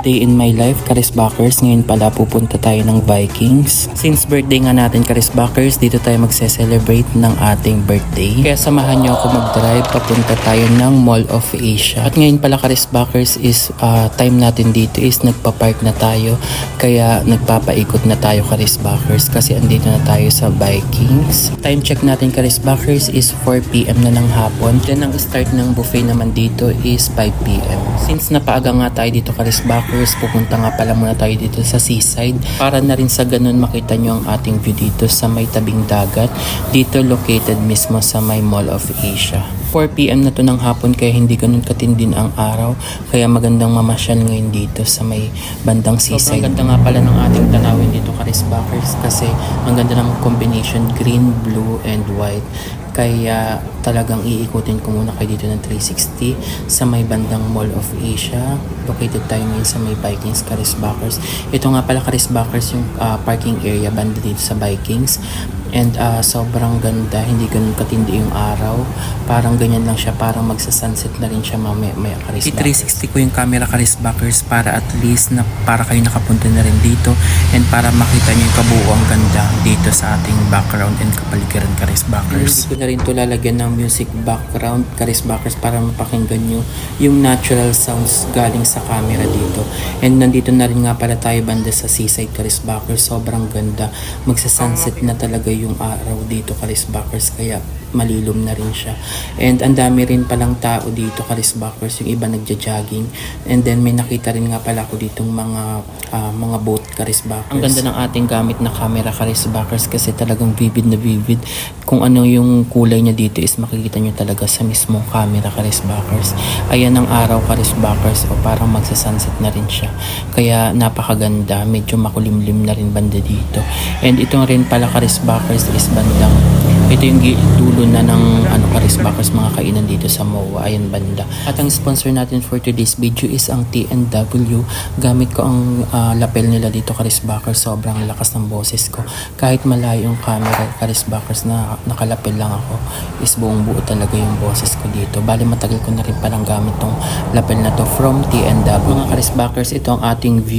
day in my life, Karisbackers. Ngayon pala pupunta tayo ng Vikings. Since birthday nga natin, Karisbackers, dito tayo magse-celebrate ng ating birthday. Kaya samahan nyo ako mag-drive, papunta tayo ng Mall of Asia. At ngayon pala, Karisbackers, is time natin dito is nagpa-park na tayo. Kaya nagpapaikot na tayo, Karisbackers, kasi andito na tayo sa Vikings. Time check natin, Karisbackers, is 4 PM na ng hapon. Then ang start ng buffet naman dito is 5 PM. Since napaaga nga tayo dito, Karisbackers, pupunta nga pala muna tayo dito sa seaside para na rin sa ganun makita nyo ang ating view dito sa may tabing dagat. Dito located mismo sa may Mall of Asia. 4 PM na to ng hapon kaya hindi ganun katindin ang araw. Kaya magandang mamasyal ngayon dito sa may bandang seaside. Sobrang ganda nga pala ng ating tanawin dito, Karisbackers, kasi ang ganda ng combination green, blue, and white. Kaya talagang iikutin ko muna kayo dito ng 360 sa may bandang Mall of Asia. Located tayo ngayon sa may Vikings, Karisbackers. Ito nga pala, Karisbackers, yung parking area banda dito sa Vikings. And sobrang ganda, hindi ganun katindi yung araw. Parang ganyan lang siya, parang magsa-sunset na rin siya mamaya, Karisbackers. I-360 ko yung camera, Karisbackers, para at least na para kayo nakapunta na rin dito and para makita nyo yung kabuuang ganda dito sa ating background and kapaligiran, Karisbackers. Hindi ko na rin to lalagyan ng music background, Karisbackers, para mapakinggan nyo yung natural sounds galing sa camera dito. And nandito na rin nga pala tayo banda sa seaside, Karisbackers. Sobrang ganda, magsa-sunset na talaga yung araw dito, Karisbackers, kaya malilom na rin siya. And ang dami rin palang tao dito, Karisbackers, yung iba nagja-jogging. And then may nakita rin nga pala ako ditong mga boat, Karisbackers. Ang ganda ng ating gamit na camera, Karisbackers, kasi talagang vivid na vivid. Kung ano yung kulay niya dito is makikita nyo talaga sa mismong camera, Karisbackers. Ayan ang araw, Karisbackers, o parang magsa-sunset na rin siya. Kaya napakaganda, medyo makulimlim na rin banda dito. And itong rin pala, Karisbackers, is bandang ito yung dulo na ng Karisbackers, mga kainan dito sa MOA. Ayan banda. At ang sponsor natin for today's video is ang TNW. Gamit ko ang lapel nila dito, Karisbackers. Sobrang lakas ng boses ko. Kahit malayo yung camera, Karisbackers, na nakalapel lang ako, is buong buo talaga yung boses ko dito. Bali matagal ko na rin palang gamit tong lapel na to from TNW. Mga Karisbackers, ito ang ating view